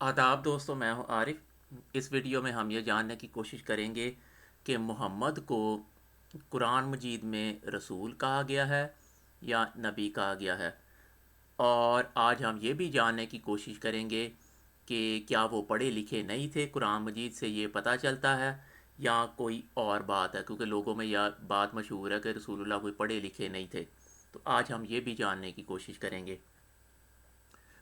آداب دوستوں، میں ہوں عارف۔ اس ویڈیو میں ہم یہ جاننے کی کوشش کریں گے کہ محمد کو قرآن مجید میں رسول کہا گیا ہے یا نبی کہا گیا ہے، اور آج ہم یہ بھی جاننے کی کوشش کریں گے کہ کیا وہ پڑھے لکھے نہیں تھے۔ قرآن مجید سے یہ پتہ چلتا ہے یا کوئی اور بات ہے، کیونکہ لوگوں میں یہ بات مشہور ہے کہ رسول اللہ کوئی پڑھے لکھے نہیں تھے۔ تو آج ہم یہ بھی جاننے کی کوشش کریں گے۔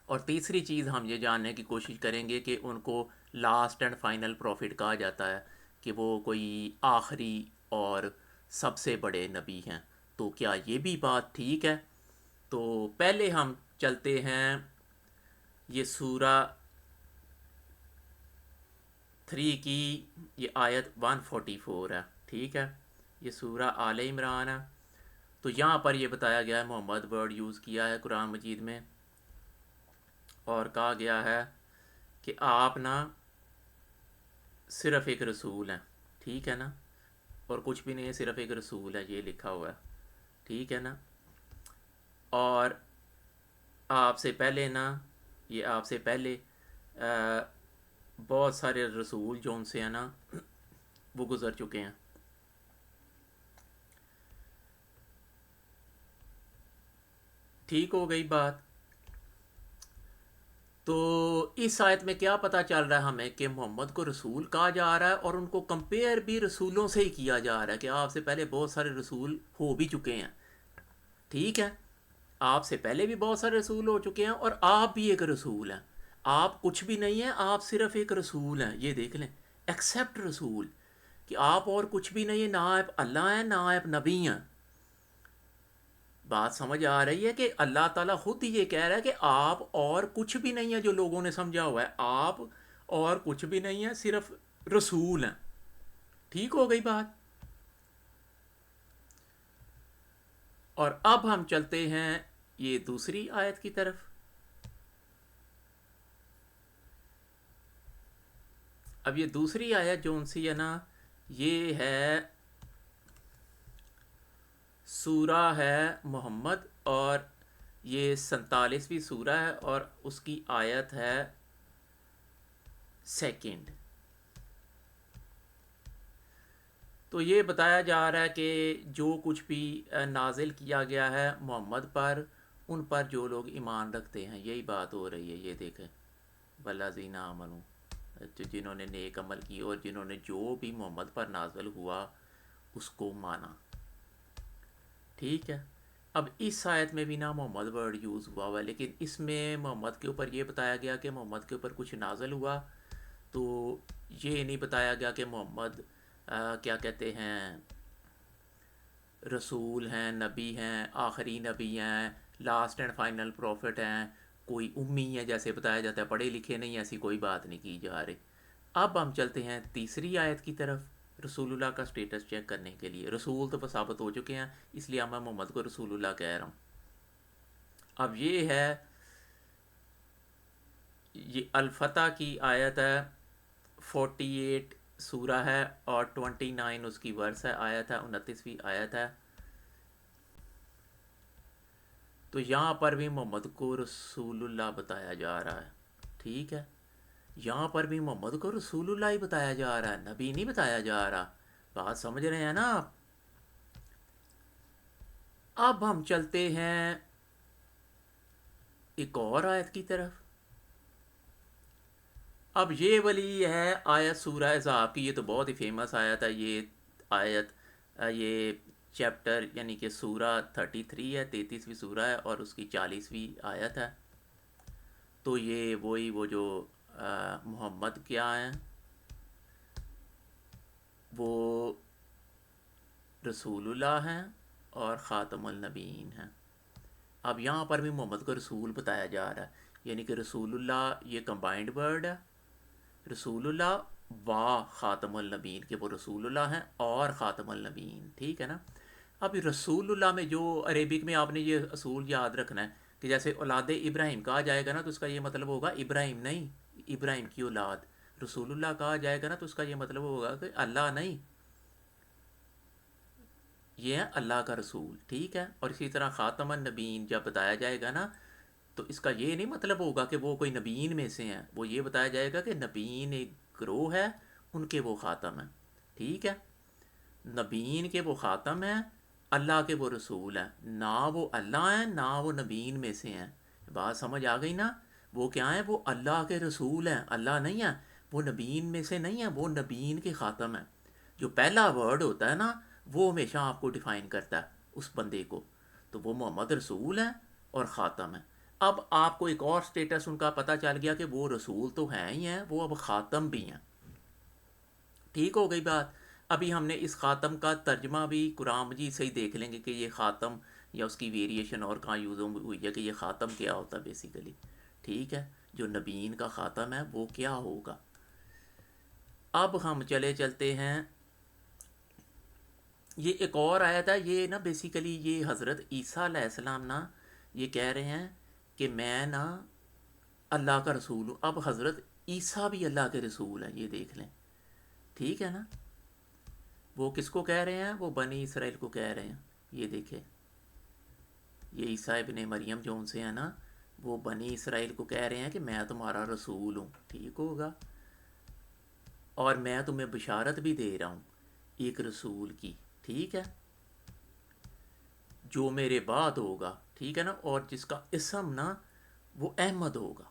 اور تیسری چیز ہم یہ جاننے کی کوشش کریں گے کہ ان کو لاسٹ اینڈ فائنل پروفٹ کہا جاتا ہے، کہ وہ کوئی آخری اور سب سے بڑے نبی ہیں۔ تو کیا یہ بھی بات ٹھیک ہے؟ تو پہلے ہم چلتے ہیں، یہ سورہ 3 کی یہ آیت 144 ہے، ٹھیک ہے؟ یہ سورہ آل عمران ہے۔ تو یہاں پر یہ بتایا گیا ہے، محمد ورڈ یوز کیا ہے قرآن مجید میں، اور کہا گیا ہے کہ آپ نا صرف ایک رسول ہیں، ٹھیک ہے نا؟ اور کچھ بھی نہیں ہے، صرف ایک رسول ہے، یہ لکھا ہوا ہے، ٹھیک ہے نا؟ اور آپ سے پہلے نا، یہ آپ سے پہلے بہت سارے رسول جو ان سے ہیں نا وہ گزر چکے ہیں۔ ٹھیک ہو گئی بات؟ تو اس آیت میں کیا پتہ چل رہا ہے ہمیں کہ محمد کو رسول کہا جا رہا ہے، اور ان کو کمپیئر بھی رسولوں سے ہی کیا جا رہا ہے کہ آپ سے پہلے بہت سارے رسول ہو بھی چکے ہیں، ٹھیک ہے؟ آپ سے پہلے بھی بہت سارے رسول ہو چکے ہیں، اور آپ بھی ایک رسول ہیں۔ آپ کچھ بھی نہیں ہیں، آپ صرف ایک رسول ہیں، یہ دیکھ لیں، ایکسیپٹ رسول، کہ آپ اور کچھ بھی نہیں ہیں، نہ آپ اللہ ہیں نہ آپ نبی ہیں۔ بات سمجھ آ رہی ہے کہ اللہ تعالیٰ خود ہی یہ کہہ رہا ہے کہ آپ اور کچھ بھی نہیں ہے، جو لوگوں نے سمجھا ہوا ہے، آپ اور کچھ بھی نہیں ہے، صرف رسول ہیں۔ ٹھیک ہو گئی بات؟ اور اب ہم چلتے ہیں یہ دوسری آیت کی طرف۔ اب یہ دوسری آیت جو ان سی ہے نا، یہ ہے سورہ ہے محمد، اور یہ 47ویں سورہ ہے، اور اس کی آیت ہے سیکنڈ۔ تو یہ بتایا جا رہا ہے کہ جو کچھ بھی نازل کیا گیا ہے محمد پر، ان پر جو لوگ ایمان رکھتے ہیں، یہی بات ہو رہی ہے۔ یہ دیکھیں، والذین آمنوا، جنہوں نے نیک عمل کی اور جنہوں نے جو بھی محمد پر نازل ہوا اس کو مانا، ٹھیک ہے؟ اب اس آیت میں بھی نا محمد ورڈ یوز ہوا ہوا ہے، لیکن اس میں محمد کے اوپر یہ بتایا گیا کہ محمد کے اوپر کچھ نازل ہوا، تو یہ نہیں بتایا گیا کہ محمد کیا کہتے ہیں، رسول ہیں، نبی ہیں، آخری نبی ہیں، لاسٹ اینڈ فائنل پروفٹ ہیں، کوئی امی ہے جیسے بتایا جاتا ہے، پڑھے لکھے نہیں، ایسی کوئی بات نہیں کی جا رہی۔ اب ہم چلتے ہیں تیسری آیت کی طرف، رسول اللہ کا سٹیٹس چیک کرنے کے لیے۔ رسول تو ثابت ہو چکے ہیں، اس لیے میں محمد کو رسول اللہ کہہ رہا ہوں۔ اب یہ ہے، یہ الفتح کی آیت ہے، 48 سورہ ہے، اور 29 اس کی ورس ہے، آیت ہے 29ویں آیت ہے۔ تو یہاں پر بھی محمد کو رسول اللہ بتایا جا رہا ہے، ٹھیک ہے؟ یہاں پر بھی محمد کو رسول اللہ ہی بتایا جا رہا ہے، نبی نہیں بتایا جا رہا۔ بات سمجھ رہے ہیں نا آپ؟ اب ہم چلتے ہیں ایک اور آیت کی طرف۔ اب یہ والی ہے آیت سورہ احزاب کی، یہ تو بہت ہی فیمس آیت ہے یہ آیت، یہ چیپٹر یعنی کہ سورہ 33 ہے، 33ویں سورہ ہے، اور اس کی 40ویں آیت ہے۔ تو یہ وہی وہ جو محمد کیا ہیں، وہ رسول اللہ ہیں اور خاتم النبیین ہیں۔ اب یہاں پر بھی محمد کو رسول بتایا جا رہا ہے، یعنی کہ رسول اللہ یہ کمبائنڈ ورڈ ہے، رسول اللہ و خاتم النبیین، کہ وہ رسول اللہ ہیں اور خاتم النبیین، ٹھیک ہے نا؟ اب رسول اللہ میں جو عربک میں آپ نے یہ اصول یاد رکھنا ہے کہ جیسے اولاد ابراہیم کہا جائے گا نا، تو اس کا یہ مطلب ہوگا ابراہیم نہیں، ابراہیم کی اولاد۔ رسول اللہ کہا جائے گا نا، تو اس کا یہ مطلب ہوگا کہ اللہ نہیں، یہ ہے اللہ کا رسول، ٹھیک ہے؟ اور اسی طرح خاتم النبیین جب بتایا جائے گا نا، تو اس کا یہ نہیں مطلب ہوگا کہ وہ کوئی نبیین میں سے ہیں، وہ یہ بتایا جائے گا کہ نبیین ایک گروہ ہے، ان کے وہ خاتم ہیں، ٹھیک ہے؟ نبیین کے وہ خاتم ہیں، اللہ کے وہ رسول ہیں، نہ وہ اللہ ہیں نہ وہ نبیین میں سے ہیں۔ بات سمجھ آ گئی نا؟ وہ کیا ہیں؟ وہ اللہ کے رسول ہیں، اللہ نہیں ہیں، وہ نبیین میں سے نہیں ہیں، وہ نبیین کے خاتم ہیں۔ جو پہلا ورڈ ہوتا ہے نا، وہ ہمیشہ آپ کو ڈیفائن کرتا ہے اس بندے کو، تو وہ محمد رسول ہیں اور خاتم ہیں۔ اب آپ کو ایک اور سٹیٹس ان کا پتہ چل گیا کہ وہ رسول تو ہیں ہی ہیں، وہ اب خاتم بھی ہیں، ٹھیک ہو گئی بات؟ ابھی ہم نے اس خاتم کا ترجمہ بھی قرآن مجید سے ہی دیکھ لیں گے کہ یہ خاتم یا اس کی ویریشن اور کہاں یوز ہوئی ہے کہ یہ خاتم کیا ہوتا ہے بیسیکلی، ٹھیک ہے؟ جو نبیین کا خاتم ہے وہ کیا ہوگا۔ اب ہم چلتے ہیں، یہ ایک اور آیت ہے، یہ نا بیسیکلی یہ حضرت عیسیٰ علیہ السلام نا یہ کہہ رہے ہیں کہ میں نا اللہ کا رسول ہوں۔ اب حضرت عیسیٰ بھی اللہ کے رسول ہیں، یہ دیکھ لیں، ٹھیک ہے نا؟ وہ کس کو کہہ رہے ہیں؟ وہ بنی اسرائیل کو کہہ رہے ہیں، یہ دیکھیں، یہ عیسیٰ ابن مریم جو ان سے ہیں نا، وہ بنی اسرائیل کو کہہ رہے ہیں کہ میں تمہارا رسول ہوں، ٹھیک ہوگا؟ اور میں تمہیں بشارت بھی دے رہا ہوں ایک رسول کی، ٹھیک ہے، جو میرے بعد ہوگا، ٹھیک ہے نا، اور جس کا اسم نا وہ احمد ہوگا۔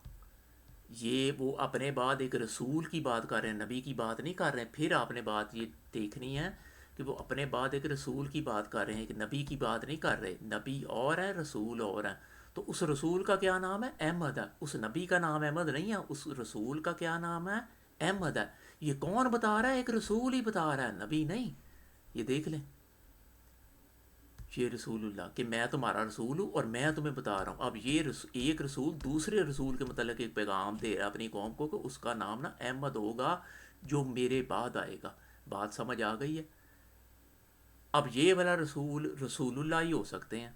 یہ وہ اپنے بعد ایک رسول کی بات کر رہے ہیں، نبی کی بات نہیں کر رہے ہیں۔ پھر آپ نے بات یہ دیکھنی ہے کہ وہ اپنے بعد ایک رسول کی بات کر رہے ہیں، ایک نبی کی بات نہیں کر رہے۔ نبی اور ہے، رسول اور ہے۔ تو اس رسول کا کیا نام ہے؟ احمد ہے۔ اس نبی کا نام احمد نہیں ہے، اس رسول کا کیا نام ہے؟ احمد ہے۔ یہ کون بتا رہا ہے؟ ایک رسول ہی بتا رہا ہے، نبی نہیں۔ یہ دیکھ لیں، یہ رسول اللہ کہ میں تمہارا رسول ہوں اور میں تمہیں بتا رہا ہوں۔ اب یہ ایک رسول دوسرے رسول کے متعلق ایک پیغام دے رہا ہے اپنی قوم کو کہ اس کا نام نا احمد ہوگا جو میرے بعد آئے گا۔ بات سمجھ آ گئی ہے؟ اب یہ والا رسول رسول اللہ ہی ہو سکتے ہیں،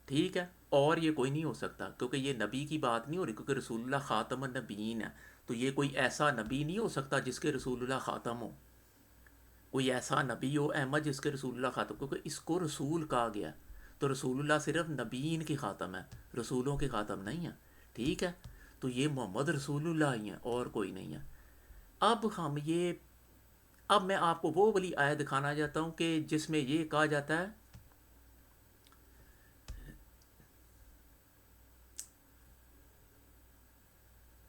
ٹھیک ہے، اور یہ کوئی نہیں ہو سکتا، کیونکہ یہ نبی کی بات نہیں ہو رہی، کیونکہ رسول اللہ خاتم النبیین ہے۔ تو یہ کوئی ایسا نبی نہیں ہو سکتا جس کے رسول اللہ خاتم ہو، کوئی ایسا نبی ہو احمد جس کے رسول اللہ خاتم، کیونکہ اس کو رسول کہا گیا۔ تو رسول اللہ صرف نبیین کی خاتم ہے، رسولوں کے خاتم نہیں ہے، ٹھیک ہے؟ تو یہ محمد رسول اللہ ہی ہیں اور کوئی نہیں ہے۔ اب میں آپ کو وہ والی آیت دکھانا چاہتا ہوں کہ جس میں یہ کہا جاتا ہے،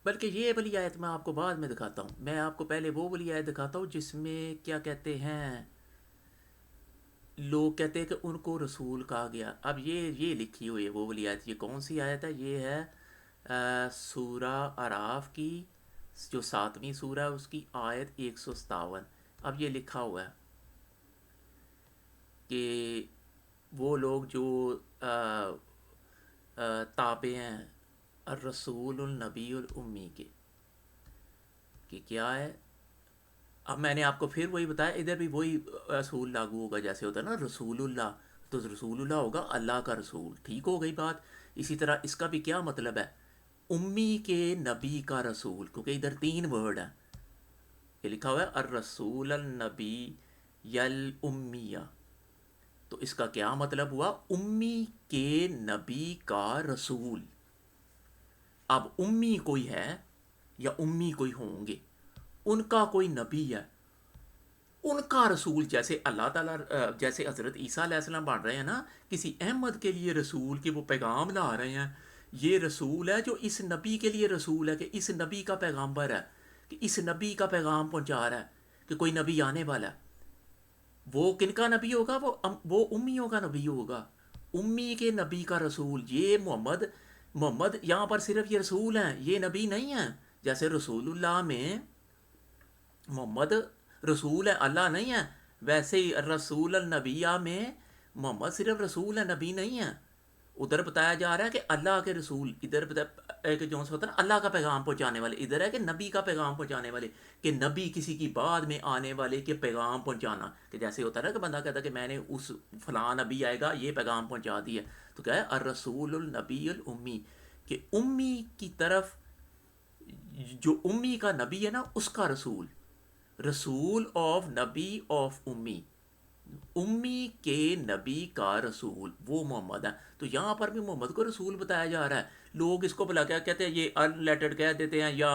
بلکہ یہ والی آیت میں آپ کو بعد میں دکھاتا ہوں، میں آپ کو پہلے وہ والی آیت دکھاتا ہوں جس میں کیا کہتے ہیں، لوگ کہتے ہیں کہ ان کو رسول کہا گیا۔ اب یہ لکھی ہوئی ہے وہ والی آیت، یہ کون سی آیت ہے؟ یہ ہے سورہ اعراف کی جو 7ویں سورہ ہے، اس کی آیت 157۔ اب یہ لکھا ہوا ہے کہ وہ لوگ جو تابع ہیں الرسول النبی الامی کے، کہ کیا ہے؟ اب میں نے آپ کو پھر وہی بتایا، ادھر بھی وہی رسول لاگو ہوگا جیسے ہوتا ہے نا رسول اللہ، تو رسول اللہ ہوگا اللہ کا رسول، ٹھیک ہو گئی بات؟ اسی طرح اس کا بھی کیا مطلب ہے؟ امی کے نبی کا رسول، کیونکہ ادھر 3 ورڈ ہیں، یہ لکھا ہوا ہے الرسول النبی یل، تو اس کا کیا مطلب ہوا؟ امی کے نبی کا رسول۔ اب امی کوئی ہے یا امی کوئی ہوں گے، ان کا کوئی نبی ہے، ان کا رسول، جیسے اللہ تعالیٰ جیسے حضرت عیسیٰ علیہ السلام بن رہے ہیں نا کسی احمد کے لیے رسول، کہ وہ پیغام لا رہے ہیں، یہ رسول ہے جو اس نبی کے لیے رسول ہے، کہ اس نبی کا پیغامبر ہے، کہ اس نبی کا پیغام پہنچا رہا ہے کہ کوئی نبی آنے والا ہے۔ وہ کن کا نبی ہوگا؟ وہ امیوں کا نبی ہوگا، امی کے نبی کا رسول۔ یہ محمد یہاں پر صرف یہ رسول ہیں، یہ نبی نہیں ہیں۔ جیسے رسول اللہ میں محمد رسول ہے، اللہ نہیں ہے، ویسے ہی رسول النبیہ میں محمد صرف رسول ہے، نبی نہیں ہے۔ ادھر بتایا جا رہا ہے کہ اللہ کے رسول، ادھر کہ جو ہوتا ہے نا اللہ کا پیغام پہنچانے والے، ادھر ہے کہ نبی کا پیغام پہنچانے والے، کہ نبی کسی کی بعد میں آنے والے کے پیغام پہنچانا، کہ جیسے ہوتا ہے نا کہ بندہ کہتا ہے کہ میں نے اس فلاں نبی آئے گا یہ پیغام پہنچا دیا، تو کیا ہے الرسول النبی الامی، کہ امی کی طرف، جو امی کا نبی ہے نا اس کا رسول، رسول آف نبی آف امی، امی کے نبی کا رسول وہ محمد ہے. تو یہاں پر بھی محمد کو رسول بتایا جا رہا ہے. لوگ اس کو بلا کیا کہتے ہیں، یہ ان لیٹرڈ کہہ دیتے ہیں، یا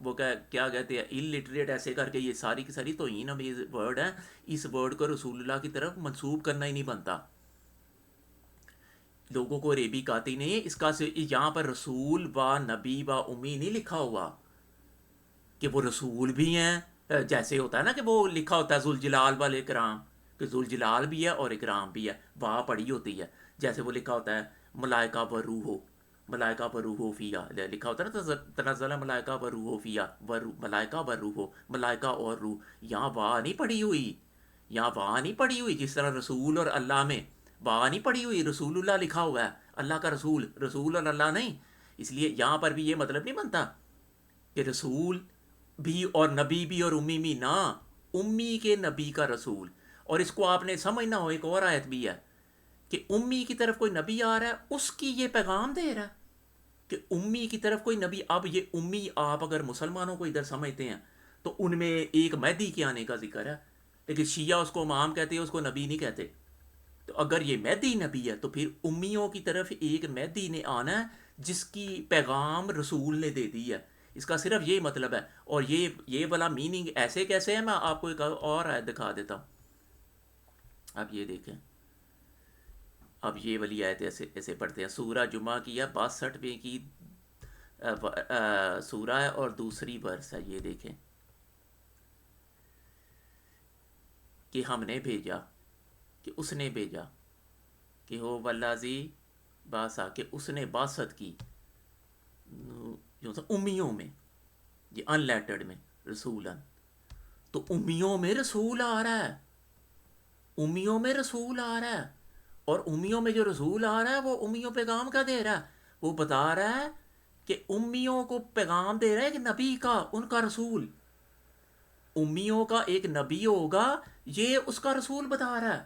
وہ کیا کہتے ہیں ان لٹریٹ، ایسے کر کے یہ ساری کی ساری توہین امیز ورڈ ہے. اس ورڈ کو رسول اللہ کی طرف منسوب کرنا ہی نہیں بنتا. لوگوں کو عربک آتی نہیں ہے، اس کا یہاں پر رسول و نبی و امی نہیں لکھا ہوا کہ وہ رسول بھی ہیں. جیسے ہوتا ہے نا کہ وہ لکھا ہوتا ہے ذوالجلال والاکرام، کہ ذوالجلال بھی ہے اور اکرام بھی ہے، واہ پڑی ہوتی ہے. جیسے وہ لکھا ہوتا ہے ملائکہ و روح، ملائکہ و روح فیا لکھا ہوتا ہے نا، تنزل ملائکہ و روح فیا، ملائکہ و روح، ملائکہ اور روح. یہاں واہ نہیں پڑی ہوئی، یہاں واہ نہیں پڑی ہوئی. جس طرح رسول اور اللہ میں واہ نہیں پڑی ہوئی، رسول اللہ لکھا ہوا ہے، اللہ کا رسول، رسول اور اللہ نہیں. اس لیے یہاں پر بھی یہ مطلب نہیں بنتا کہ رسول بھی اور نبی بھی اور امی بھی نہ، امی کے نبی کا رسول. اور اس کو آپ نے سمجھنا ہو، ایک اور آیت بھی ہے کہ امی کی طرف کوئی نبی آ رہا ہے، اس کی یہ پیغام دے رہا ہے کہ امی کی طرف کوئی نبی. اب یہ امی آپ اگر مسلمانوں کو ادھر سمجھتے ہیں تو ان میں ایک مہدی کے آنے کا ذکر ہے، لیکن شیعہ اس کو امام کہتے ہیں، اس کو نبی نہیں کہتے. تو اگر یہ مہدی نبی ہے تو پھر امیوں کی طرف ایک مہدی نے آنا ہے جس کی پیغام رسول نے دے دی ہے. اس کا صرف یہ مطلب ہے. اور یہ والا میننگ ایسے کیسے ہے، میں آپ کو ایک اور آیت دکھا دیتا ہوں. اب یہ دیکھیں، اب یہ والی آیت ایسے ایسے پڑھتے ہیں. سورہ جمعہ کی ہے 62ویں کی سورہ ہے اور دوسری برس ہے. یہ دیکھیں کہ ہم نے بھیجا، کہ اس نے بھیجا، کہ ہو والذی باسا، کہ اس نے باسط کی جو امیوں میں، یہ ان لیٹرڈ میں رسولن. تو امیوں میں رسول آ رہا ہے، امیوں میں رسول آ رہا ہے. اور امیوں میں جو رسول آ رہا ہے وہ امیوں پیغام کا دے رہا ہے. وہ بتا رہا ہے کہ امیوں کو پیغام دے رہا ہے کہ نبی کا، ان کا رسول، امیوں کا ایک نبی ہوگا، یہ اس کا رسول بتا رہا ہے.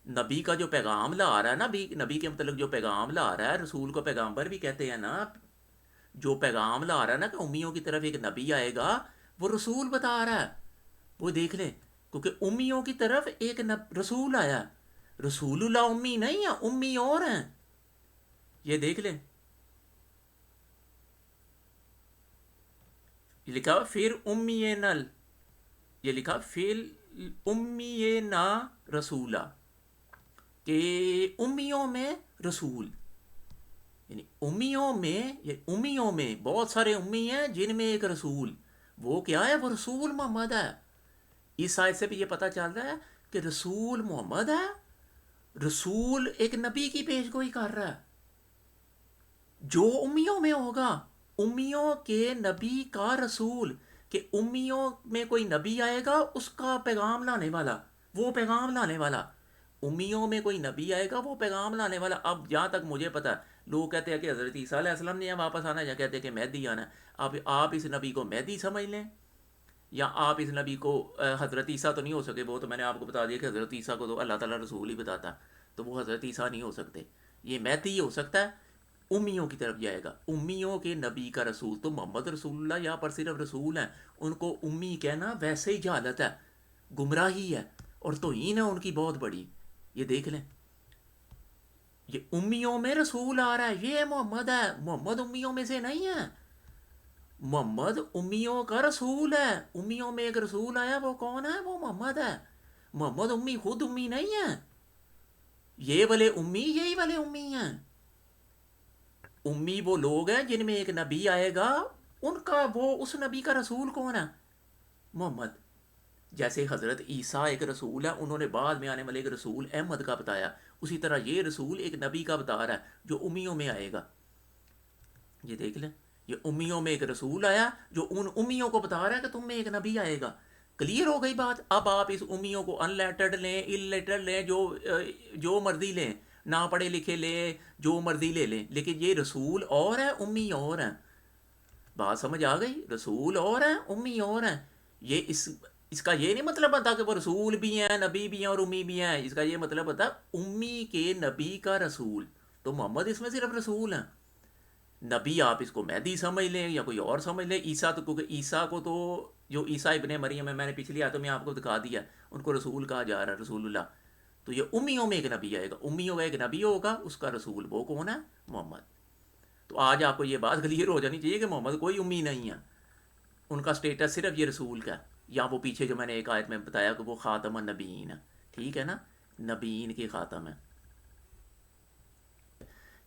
نبی کا جو پیغام لا رہا ہے، نبی کے متعلق جو پیغام لا رہا ہے، رسول کو پیغامبر بھی کہتے ہیں نا. جو پیغام لا رہا ہے نا کہ امیوں کی طرف ایک نبی آئے گا، وہ رسول بتا رہا ہے. وہ دیکھ لیں، کیونکہ امیوں کی طرف ایک رسول آیا. رسول اللہ امی نہیں ہے، امی اور ہیں. یہ دیکھ لیں، یہ لکھا ہوا پھر امی نل، یہ لکھا پھر امی نا رسولہ، کہ امیوں میں رسول. یعنی امیوں میں، یہ امیوں میں بہت سارے امی ہیں جن میں ایک رسول. وہ کیا ہے؟ وہ رسول محمد ہے. اس آیت سے بھی یہ پتہ چل رہا ہے کہ رسول محمد ہے. رسول ایک نبی کی پیش گوئی کر رہا ہے جو امیوں میں ہوگا، امیوں کے نبی کا رسول. کہ امیوں میں کوئی نبی آئے گا، اس کا پیغام لانے والا، وہ پیغام لانے والا. امیوں میں کوئی نبی آئے گا، وہ پیغام لانے والا. اب جہاں تک مجھے پتا ہے، لوگ کہتے ہیں کہ حضرت عیسیٰ علیہ السلام نے واپس آنا ہے، یا کہتے ہیں کہ مہدی آنا ہے. اب آپ اس نبی کو مہدی سمجھ لیں، یا آپ اس نبی کو حضرت عیسیٰ تو نہیں ہو سکے. وہ تو میں نے آپ کو بتا دیا کہ حضرت عیسیٰ کو تو اللہ تعالیٰ رسول ہی بتاتا ہے، تو وہ حضرت عیسیٰ نہیں ہو سکتے. یہ مہدی ہو سکتا ہے، امیوں کی طرف جائے گا. امیوں کے نبی کا رسول تو محمد رسول اللہ یہاں پر صرف رسول ہیں. ان کو امی کہنا ویسے ہی جہالت ہے، گمراہی ہے، اور توہین ہے ان کی بہت بڑی. یہ دیکھ لیں، یہ امیوں میں رسول آ رہا ہے، یہ محمد ہے. محمد امیوں میں سے نہیں ہے، محمد امیوں کا رسول ہے. امیوں میں ایک رسول آیا، وہ کون ہے؟ وہ محمد ہے. محمد امی خود امی نہیں ہے. یہ والے امی یہی والے امی ہیں. امی وہ لوگ ہیں جن میں ایک نبی آئے گا، ان کا وہ اس نبی کا رسول کون ہے؟ محمد. جیسے حضرت عیسیٰ ایک رسول ہے، انہوں نے بعد میں آنے والے ایک رسول احمد کا بتایا، اسی طرح یہ رسول ایک نبی کا بتا رہا ہے جو امیوں میں آئے گا. یہ دیکھ لیں، یہ امیوں میں ایک رسول آیا جو ان امیوں کو بتا رہا ہے کہ تم میں ایک نبی آئے گا. کلیئر ہو گئی بات. اب آپ اس امیوں کو ان لیٹرڈ لیں، ان لیٹرڈ لیں، جو مرضی لیں، نہ پڑھے لکھے لیں، جو مرضی لے لیں، لیکن یہ رسول اور ہے، امی اور ہیں. بات سمجھ آ گئی؟ رسول اور ہیں، امی اور ہیں. یہ اس کا یہ نہیں مطلب بتا کہ وہ رسول بھی ہیں، نبی بھی ہیں اور امی بھی ہیں. اس کا یہ مطلب بتا امی کے نبی کا رسول. تو محمد اس میں صرف رسول ہیں. نبی آپ اس کو مہدی سمجھ لیں یا کوئی اور سمجھ لیں، عیسیٰ تو کیونکہ عیسیٰ کو تو جو عیسیٰ ابن مریم ہے، میں نے پچھلی آیتوں میں آپ کو دکھا دیا، ان کو رسول کہا جا رہا ہے، رسول اللہ. تو یہ امیوں میں ایک نبی آئے گا، امیوں میں ایک نبی ہوگا، اس کا رسول وہ کون ہے؟ محمد. تو آج آپ کو یہ بات کلیئر ہو جانی چاہیے کہ محمد کوئی امی نہیں ہے، ان کا سٹیٹس صرف یہ رسول کا ہے. یا وہ پیچھے جو میں نے ایک آیت میں بتایا کہ وہ خاتم النبیین ہے، ٹھیک ہے نا، نبیین کے خاتم ہے.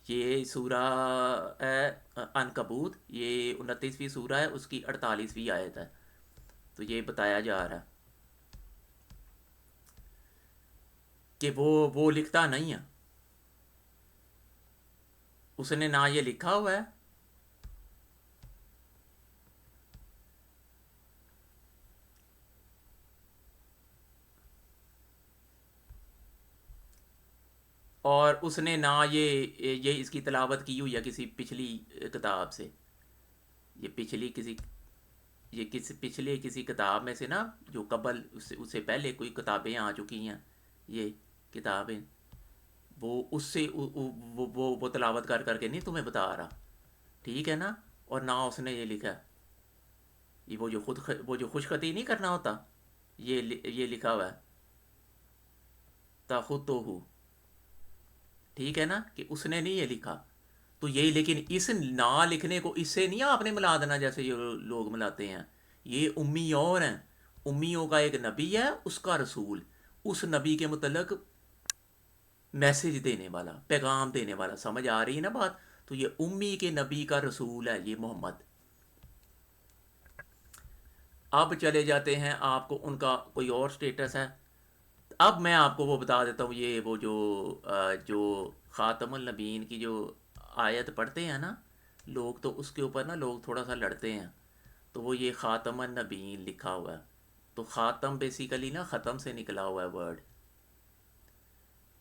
یہ سورہ ہے عنکبوت، یہ 29ویں سورہ ہے، اس کی 48ویں آیت ہے. تو یہ بتایا جا رہا ہے کہ وہ لکھتا نہیں ہے، اس نے نہ یہ لکھا ہوا ہے. اور اس نے نہ یہ اس کی تلاوت کی ہوئی ہے کسی پچھلی کتاب سے. یہ پچھلی کسی یہ پچھلے کسی کتاب میں سے نا، جو قبل اس سے پہلے کوئی کتابیں آ چکی ہیں، یہ کتابیں، وہ اس سے وہ تلاوت کر کر کے نہیں تمہیں بتا رہا، ٹھیک ہے نا. اور نہ اس نے یہ لکھا ہے، یہ وہ جو خوش خطی نہیں کرنا ہوتا، یہ لکھا ہوا ہے تاخت ہو، ٹھیک ہے نا، کہ اس نے نہیں یہ لکھا. تو یہی، لیکن اس نہ لکھنے کو اس سے نہیں آپ نے ملا دینا جیسے یہ لوگ ملاتے ہیں. یہ امی اور ہیں، امیوں کا ایک نبی ہے، اس کا رسول، اس نبی کے متعلق میسج دینے والا، پیغام دینے والا. سمجھ آ رہی ہے نا بات؟ تو یہ امی کے نبی کا رسول ہے یہ محمد. اب چلے جاتے ہیں، آپ کو ان کا کوئی اور سٹیٹس ہے. اب میں آپ کو وہ بتا دیتا ہوں، یہ وہ جو خاتم النبیین کی جو آیت پڑھتے ہیں نا لوگ، تو اس کے اوپر نا لوگ تھوڑا سا لڑتے ہیں. تو وہ یہ خاتم النبیین لکھا ہوا ہے، تو خاتم بیسیکلی نا ختم سے نکلا ہوا ہے ورڈ.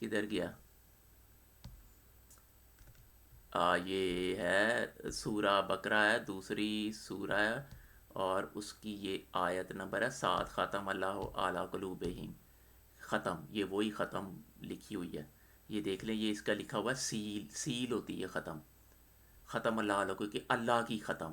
کدھر گیا؟ یہ ہے سورہ بقرہ ہے، دوسری سورہ ہے، اور اس کی یہ آیت نمبر ہے 7. ختم اللہ اعلیٰ قلوبہم. ختم، یہ وہی ختم لکھی ہوئی ہے. یہ دیکھ لیں، یہ اس کا لکھا ہوا ہے سیل، سیل ہوتی ہے ختم. ختم اللہ علیہ کہ اللہ کی ختم.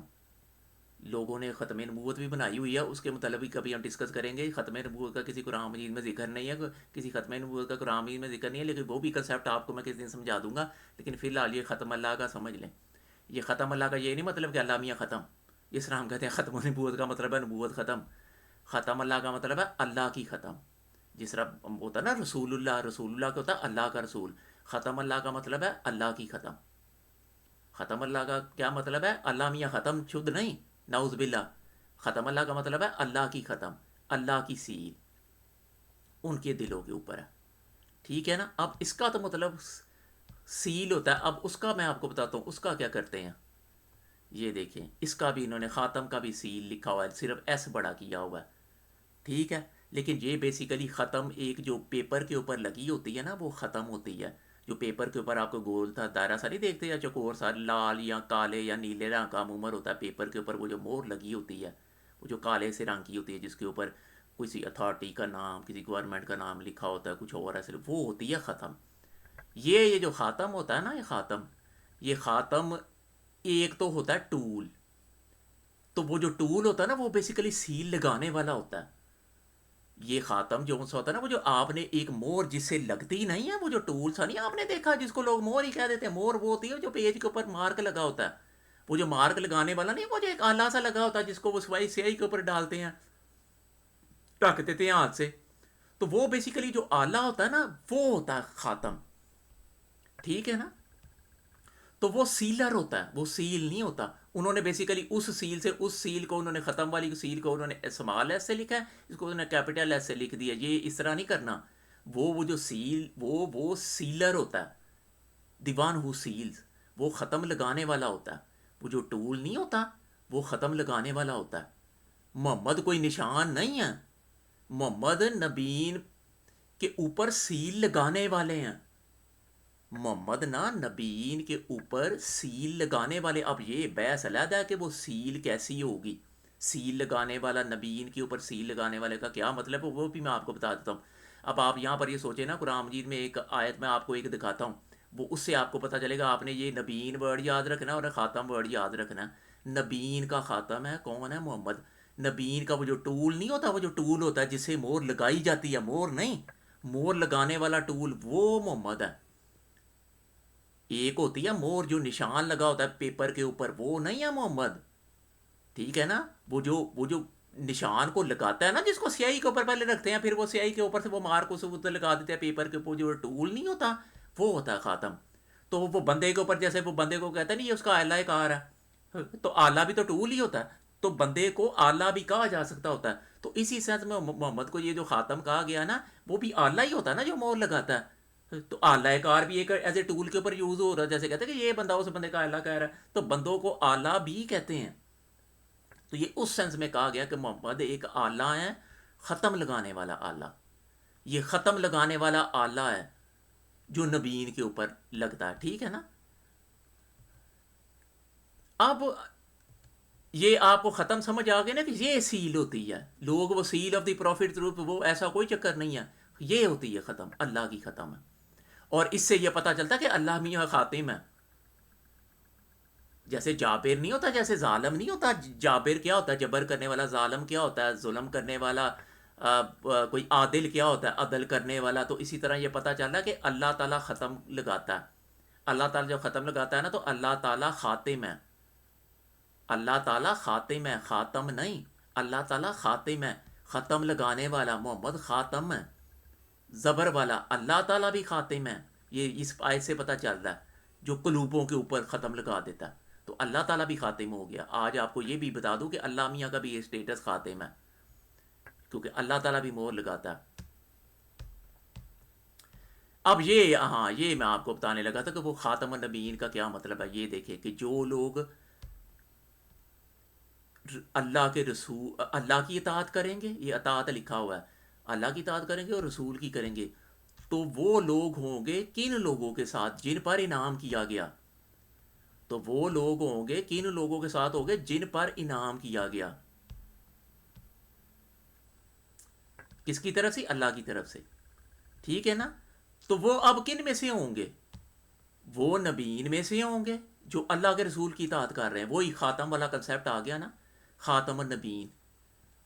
لوگوں نے ختم نبوت بھی بنائی ہوئی ہے، اس کے متعلق بھی کبھی ہم ڈسکس کریں گے. ختم نبوت کا کسی قرآن مجید میں ذکر نہیں ہے، کسی ختم نبوت کا قرآن مجید میں ذکر نہیں ہے، لیکن وہ بھی کنسیپٹ آپ کو میں کس دن سمجھا دوں گا. لیکن فی الحال یہ ختم اللہ کا سمجھ لیں. یہ ختم اللہ کا یہ نہیں مطلب کہ اللہ میاں ختم، جس طرح ہم کہتے ہیں ختم نبوت کا مطلب ہے نبوت ختم. ختم اللہ کا مطلب ہے اللہ کی ختم. جس طرح ہوتا ہے نا رسول اللہ، رسول اللہ کا ہوتا ہے اللہ کا رسول. ختم اللہ کا مطلب ہے اللہ کی ختم. ختم اللہ کا کیا مطلب ہے؟ اللہ میاں ختم شدھ نہیں، نعوذ باللہ. ختم اللہ کا مطلب ہے اللہ کی ختم، اللہ کی سیل ان کے دلوں کے اوپر ہے، ٹھیک ہے نا. اب اس کا تو مطلب سیل ہوتا ہے. اب اس کا میں آپ کو بتاتا ہوں اس کا کیا کرتے ہیں. یہ دیکھیں، اس کا بھی انہوں نے خاتم کا بھی سیل لکھا ہوا ہے، صرف ایس بڑا کیا ہوا ہے، ٹھیک ہے. لیکن یہ بیسیکلی ختم ایک جو پیپر کے اوپر لگی ہوتی ہے نا، وہ ختم ہوتی ہے. جو پیپر کے اوپر آپ کو گول تھا دائرہ سا نہیں دیکھتے، یا چکور سا لال یا کالے یا نیلے رنگ کا عموماً ہوتا ہے پیپر کے اوپر، وہ جو مور لگی ہوتی ہے، وہ جو کالے سے رنگ کی ہوتی ہے، جس کے اوپر کسی اتھارٹی کا نام، کسی گورنمنٹ کا نام لکھا ہوتا ہے، کچھ اور ایسے، وہ ہوتی ہے ختم. یہ جو خاتم ہوتا ہے نا، یہ خاتم ایک تو ہوتا ہے ٹول. تو وہ جو ٹول ہوتا ہے نا، وہ بیسیکلی سیل لگانے والا ہوتا ہے. یہ خاتم جو سا ہوتا ہے نا، وہ جو آپ نے ایک مور جس سے لگتی نہیں ہے، وہ جو ٹول سا نہیں آپ نے دیکھا جس کو لوگ مور ہی کہہ دیتے ہیں. مور وہ ہوتی ہے جو پیج کے اوپر مارک لگا ہوتا ہے. وہ جو مارک لگانے والا نہیں، وہ جو ایک آلہ سا لگا ہوتا ہے جس کو وہ سوائی سیاہی کے اوپر ڈالتے ہیں، ٹک دیتے ہیں ہاتھ سے. تو وہ بیسیکلی جو آلہ ہوتا ہے نا، وہ ہوتا ہے خاتم، ٹھیک ہے نا. تو وہ سیلر ہوتا ہے، وہ سیل نہیں ہوتا. انہوں نے بیسیکلی اس سیل سے، اس سیل کو انہوں نے، ختم والی سیل کو انہوں نے اسمال ایس سے لکھا ہے، اس کو انہوں نے کیپٹل ایس سے لکھ دیا. یہ اس طرح نہیں کرنا. وہ جو سیل، وہ سیلر ہوتا ہے، دیوان ہو سیلز، وہ ختم لگانے والا ہوتا ہے. وہ جو ٹول نہیں ہوتا، وہ ختم لگانے والا ہوتا ہے. محمد کوئی نشان نہیں ہے، محمد نبین کے اوپر سیل لگانے والے ہیں. محمد نا نبیین کے اوپر سیل لگانے والے. اب یہ بحث علیحدہ ہے کہ وہ سیل کیسی ہوگی. سیل لگانے والا، نبیین کے اوپر سیل لگانے والے کا کیا مطلب ہے، وہ بھی میں آپ کو بتا دیتا ہوں. اب آپ یہاں پر یہ سوچیں نا، قرآن مجید میں ایک آیت میں آپ کو ایک دکھاتا ہوں، وہ اس سے آپ کو پتہ چلے گا. آپ نے یہ نبیین ورڈ یاد رکھنا اور خاتم ورڈ یاد رکھنا. نبیین کا خاتم ہے کون ہے؟ محمد. نبیین کا وہ جو ٹول نہیں ہوتا، وہ جو ٹول ہوتا ہے جس سے مور لگائی جاتی ہے، مور نہیں، مور لگانے والا ٹول، وہ محمد ہے. ایک ہوتی ہے مور جو نشان لگا ہوتا ہے پیپر کے اوپر، وہ نہیں ہے محمد. ٹھیک ہے نا. وہ جو نشان کو لگاتا ہے نا، جس کو سیاہی کے اوپر پہلے رکھتے ہیں، پھر وہ سیاہی کے اوپر سے وہ مار کو سے لگا دیتے ہیں پیپر کے اوپر، جو ٹول نہیں ہوتا وہ ہوتا ہے خاتم. تو وہ بندے کے اوپر، جیسے وہ بندے کو کہتا ہے نہیں یہ اس کا آلہ کار ہے، تو آلہ بھی تو ٹول ہی ہوتا ہے، تو بندے کو آلہ بھی کہا جا سکتا ہوتا ہے. تو اسی سینس میں محمد کو یہ جو خاتم کہا گیا نا، وہ بھی آلہ ہی ہوتا ہے نا جو مور لگاتا ہے. تو آلہ کار بھی ایک ایز اے ٹول کے اوپر یوز ہو رہا ہے، جیسے کہتے ہیں کہ یہ بندہ اس بندے کا آلہ کار ہے، تو بندوں کو آلہ بھی کہتے ہیں. تو یہ اس سینس میں کہا گیا کہ محمد ایک آلہ ہے، ختم لگانے والا آلہ. یہ ختم لگانے والا آلہ ہے جو نبیین کے اوپر لگتا ہے. ٹھیک ہے نا. اب یہ آپ کو ختم سمجھ آ گیا نا کہ یہ سیل ہوتی ہے. لوگ وہ سیل آف دی پروفٹ روپ، وہ ایسا کوئی چکر نہیں ہے. یہ ہوتی ہے ختم، اللہ کی ختم ہے. اور اس سے یہ پتہ چلتا ہے کہ اللہ میاں خاتم ہے. جیسے جابر نہیں ہوتا، جیسے ظالم نہیں ہوتا. جابر کیا ہوتا ہے؟ جبر کرنے والا. ظالم کیا ہوتا ہے؟ ظلم کرنے والا. کوئی عادل کیا ہوتا ہے؟ عدل کرنے والا. تو اسی طرح یہ پتہ چلا کہ اللہ تعالیٰ ختم لگاتا ہے. اللہ تعالیٰ جب ختم لگاتا ہے نا، تو اللہ تعالیٰ خاتم ہے. اللہ تعالیٰ خاتم ہے، خاتم نہیں. اللہ تعالیٰ خاتم ہے، ختم لگانے والا. محمد خاتم ہے، زبر والا. اللہ تعالیٰ بھی خاتم ہے. یہ اس آیت سے پتہ چلتا ہے، جو قلوبوں کے اوپر ختم لگا دیتا ہے. تو اللہ تعالیٰ بھی خاتم ہو گیا. آج آپ کو یہ بھی بتا دوں کہ اللہ میاں کا بھی یہ اسٹیٹس خاتم ہے، کیونکہ اللہ تعالیٰ بھی مہر لگاتا ہے. اب یہ میں آپ کو بتانے لگا تھا کہ وہ خاتم النبیین کا کیا مطلب ہے. یہ دیکھیں کہ جو لوگ اللہ کے رسول، اللہ کی اطاعت کریں گے، یہ اطاعت لکھا ہوا ہے، اللہ کی اطاعت کریں گے اور رسول کی کریں گے، تو وہ لوگ ہوں گے کن لوگوں کے ساتھ؟ جن پر انعام کیا گیا. تو وہ لوگ ہوں گے کن لوگوں کے ساتھ ہوں گے؟ جن پر انعام کیا گیا. کس کی طرف سے؟ اللہ کی طرف سے. ٹھیک ہے نا. تو وہ اب کن میں سے ہوں گے؟ وہ نبیین میں سے ہوں گے جو اللہ کے رسول کی اطاعت کر رہے ہیں. وہی خاتم والا کنسیپٹ آ گیا نا، خاتم النبیین.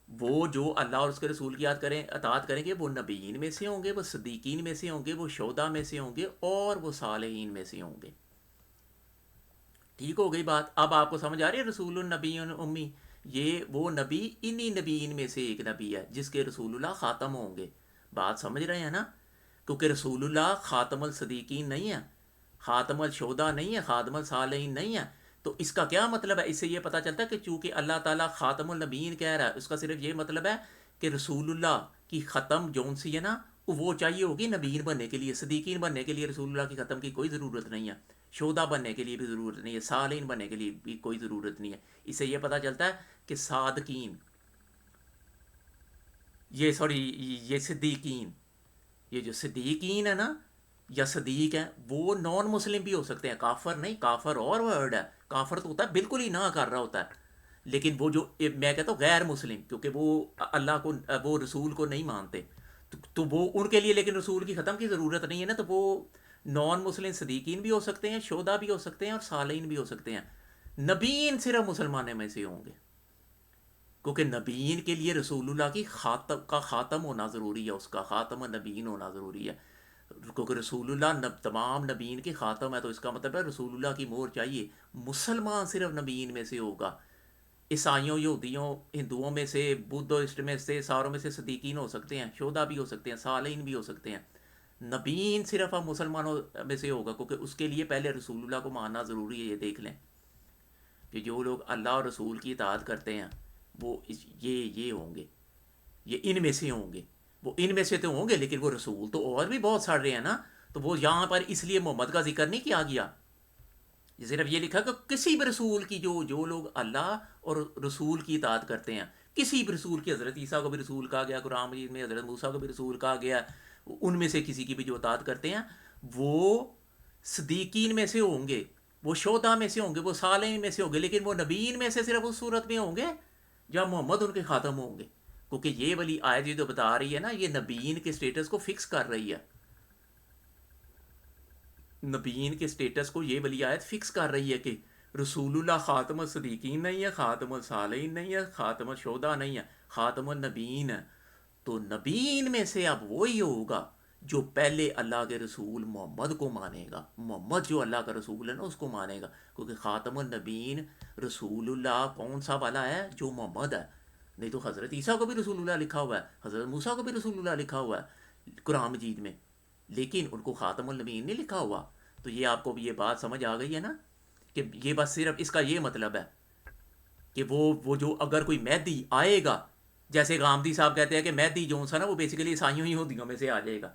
وہ جو اللہ اور اس کے رسول کی اطاعت کریں گے، وہ نبیین میں سے ہوں گے، وہ صدیقین میں سے ہوں گے، وہ شہداء میں سے ہوں گے، اور وہ صالحین میں سے ہوں گے. ٹھیک ہو گئی بات. اب آپ کو سمجھ آ رہی ہے رسول النبی امی؟ یہ وہ نبی انہی نبیین میں سے ایک نبی ہے جس کے رسول اللہ خاتم ہوں گے. بات سمجھ رہے ہیں نا. کیونکہ رسول اللہ خاتم الصدیقین نہیں ہے، خاتم الشہداء نہیں ہے، خاتم الصالحین نہیں ہے. تو اس کا کیا مطلب ہے؟ اس سے یہ پتہ چلتا ہے کہ چونکہ اللہ تعالیٰ خاتم النبیین کہہ رہا ہے، اس کا صرف یہ مطلب ہے کہ رسول اللہ کی ختم جون سی ہے نا، وہ چاہیے ہوگی نبیین بننے کے لیے. صدیقین بننے کے لیے رسول اللہ کی ختم کی کوئی ضرورت نہیں ہے. شہداء بننے کے لیے بھی ضرورت نہیں ہے. صالحین بننے کے لیے بھی کوئی ضرورت نہیں ہے. اس سے یہ پتہ چلتا ہے کہ صادقین، یہ صدیقین، یہ جو صدیقین ہے نا یا صدیق ہیں، وہ نان مسلم بھی ہو سکتے ہیں. کافر نہیں. کافر اور ورڈ ہے. کافر تو ہوتا ہے بالکل ہی نہ کر رہا ہوتا ہے. لیکن وہ جو میں کہتا ہوں غیر مسلم، کیونکہ وہ اللہ کو، وہ رسول کو نہیں مانتے، تو وہ ان کے لیے لیکن رسول کی ختم کی ضرورت نہیں ہے نا. تو وہ نان مسلم صدیقین بھی ہو سکتے ہیں، شہداء بھی ہو سکتے ہیں، اور صالحین بھی ہو سکتے ہیں. نبیین صرف مسلمانوں میں سے ہوں گے، کیونکہ نبیین کے لیے رسول اللہ کی خاتم ہونا ضروری ہے، اس کا خاتم النبیین ہونا ضروری ہے. کیونکہ رسول اللہ تمام نبیین کی خاتم ہے، تو اس کا مطلب ہے رسول اللہ کی مہر چاہیے. مسلمان صرف نبیین میں سے ہوگا. عیسائیوں، یہودیوں، ہندوؤں میں سے، بدھسٹ میں سے، ساروں میں سے صدیقین ہو سکتے ہیں، شہداء بھی ہو سکتے ہیں، صالحین بھی ہو سکتے ہیں. نبیین صرف اب مسلمانوں میں سے ہوگا، کیونکہ اس کے لیے پہلے رسول اللہ کو ماننا ضروری ہے. یہ دیکھ لیں کہ جو لوگ اللہ اور رسول کی اطاعت کرتے ہیں وہ یہ ہوں گے، یہ ان میں سے ہوں گے. وہ ان میں سے تو ہوں گے، لیکن وہ رسول تو اور بھی بہت سارے ہیں نا. تو وہ یہاں پر اس لیے محمد کا ذکر نہیں کیا گیا. صرف یہ لکھا کہ کسی بھی رسول کی، جو لوگ اللہ اور رسول کی اطاعت کرتے ہیں، کسی بھی رسول کی، حضرت عیسیٰ کو بھی رسول کہا گیا قرآن مجید میں، حضرت موسیٰ کو بھی رسول کہا گیا، ان میں سے کسی کی بھی جو اطاعت کرتے ہیں، وہ صدیقین میں سے ہوں گے، وہ شہداء میں سے ہوں گے، وہ صالحین میں سے ہوں گے. لیکن وہ نبیین میں سے صرف اس صورت میں ہوں گے جب محمد ان کے خاتم ہوں گے. کیونکہ یہ والی آیت جو بتا رہی ہے نا، یہ نبیین کے سٹیٹس کو فکس کر رہی ہے. نبیین کے سٹیٹس کو یہ ولی آیت فکس کر رہی ہے کہ رسول اللہ خاتم الصدیقین نہیں ہے، خاتم الصالحین نہیں ہے، خاتم الشہداء نہیں ہے، خاتم النبیین ہے۔ تو نبیین میں سے اب وہی ہوگا جو پہلے اللہ کے رسول محمد کو مانے گا، محمد جو اللہ کا رسول ہے نا اس کو مانے گا، کیونکہ خاتم النبیین رسول اللہ کون سا والا ہے؟ جو محمد ہے۔ نہیں تو حضرت عیسیٰ کو بھی رسول اللہ لکھا ہوا ہے، حضرت موسیٰ کو بھی رسول اللہ لکھا ہوا ہے قرآن مجید میں، لیکن ان کو خاتم النبیین نہیں لکھا ہوا۔ تو یہ آپ کو بھی یہ بات سمجھ آ گئی ہے نا کہ یہ بس صرف اس کا یہ مطلب ہے کہ وہ جو اگر کوئی مہدی آئے گا، جیسے غامدی صاحب کہتے ہیں کہ مہدی جو سا نا وہ بیسیکلی عیسائیوں یہودیوں میں سے آ جائے گا،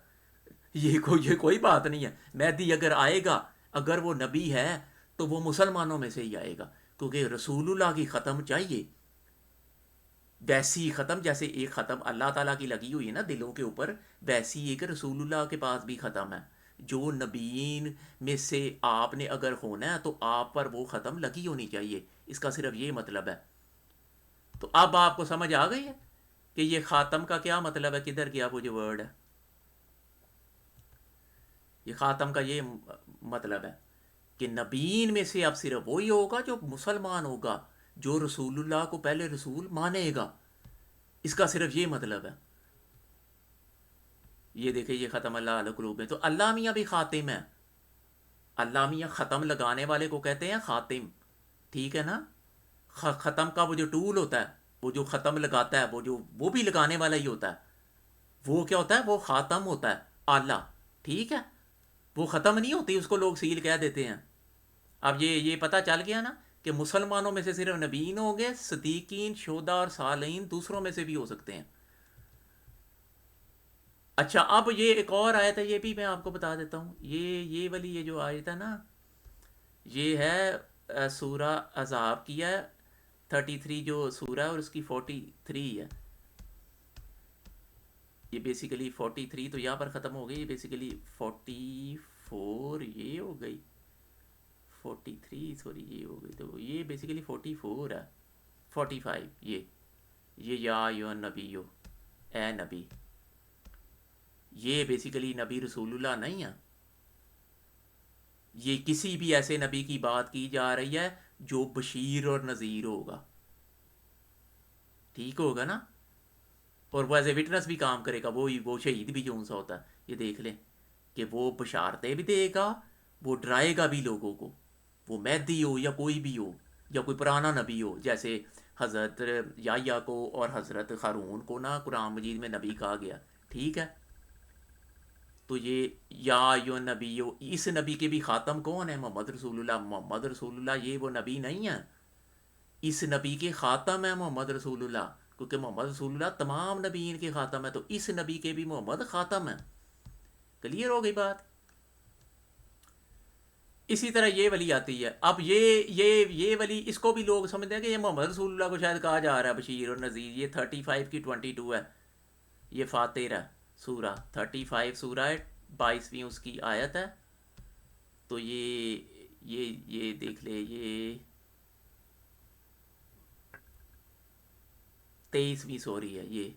یہ کوئی بات نہیں ہے۔ مہدی اگر آئے گا، اگر وہ نبی ہے تو وہ مسلمانوں میں سے ہی آئے گا، کیونکہ رسول اللہ کی ختم چاہیے، ویسی ختم جیسے ایک ختم اللہ تعالیٰ کی لگی ہوئی ہے نا دلوں کے اوپر، ویسی ایک رسول اللہ کے پاس بھی ختم ہے۔ جو نبیین میں سے آپ نے اگر ہونا ہے تو آپ پر وہ ختم لگی ہونی چاہیے، اس کا صرف یہ مطلب ہے۔ تو اب آپ کو سمجھ آ گئی ہے کہ یہ خاتم کا کیا مطلب ہے، کدھر گیا وہ جو ورڈ ہے، یہ خاتم کا یہ مطلب ہے کہ نبیین میں سے اب صرف وہی ہوگا جو مسلمان ہوگا، جو رسول اللہ کو پہلے رسول مانے گا، اس کا صرف یہ مطلب ہے۔ یہ دیکھیں یہ ختم اللہ علیہ قلوب میں، تو اللہ میاں بھی خاتم ہے، اللہ میاں ختم لگانے والے کو کہتے ہیں خاتم، ٹھیک ہے نا؟ ختم کا وہ جو ٹول ہوتا ہے، وہ جو ختم لگاتا ہے، وہ بھی لگانے والا ہی ہوتا ہے، وہ کیا ہوتا ہے؟ وہ خاتم ہوتا ہے، آلہ، ٹھیک ہے؟ وہ ختم نہیں ہوتی، اس کو لوگ سیل کہہ دیتے ہیں۔ اب یہ پتہ چل گیا نا کہ مسلمانوں میں سے صرف نبیین ہوں گے، صدیقین، شہداء اور صالحین دوسروں میں سے بھی ہو سکتے ہیں۔ اچھا اب یہ ایک اور آیت ہے، یہ بھی میں آپ کو بتا دیتا ہوں، یہ والی یہ جو آیت ہے نا، یہ ہے سورہ احزاب کی ہے، 33 جو سورہ ہے اور اس کی 43 ہے۔ یہ بیسیکلی 43 تو یہاں پر ختم ہو گئی، یہ بیسیکلی 44 یہ ہو گئی، 43 سوری یہ ہو گئی، تو یہ بیسیکلی 44 ہے، 45 یہ یا ایھا نبیو، اے نبی، یہ بیسیکلی نبی رسول اللہ نہیں ہے، یہ کسی بھی ایسے نبی کی بات کی جا رہی ہے جو بشیر اور نذیر ہوگا، ٹھیک ہوگا نا؟ اور وہ ایز اے وٹنس بھی کام کرے گا، وہ شہید بھی جو سا ہوتا ہے، یہ دیکھ لیں کہ وہ بشارتیں بھی دے گا، وہ ڈرائے گا بھی لوگوں کو، وہ مہدی ہو یا کوئی بھی ہو یا کوئی پرانا نبی ہو، جیسے حضرت یحییٰ کو اور حضرت ہارون کو نا قرآن مجید میں نبی کہا گیا، ٹھیک ہے؟ تو یہ یا ایھا نبی، اس نبی کے بھی خاتم کون ہے؟ محمد رسول اللہ۔ محمد رسول اللہ یہ وہ نبی نہیں ہے، اس نبی کے خاتم ہے محمد رسول اللہ، کیونکہ محمد رسول اللہ تمام نبیین کے خاتم ہے، تو اس نبی کے بھی محمد خاتم ہے۔ کلیئر ہو گئی بات؟ اسی طرح یہ ولی آتی ہے، اب یہ ولی، اس کو بھی لوگ سمجھتے ہیں کہ یہ محمد رسول اللہ کو شاید کہا جا رہا ہے بشیر اور نذیر۔ یہ 35 کی 22 ہے، یہ فاتر ہے سورہ 35 سورہ ہے، 22ویں اس کی آیت ہے۔ تو یہ دیکھ لے، یہ 23ویں سوری ہے یہ،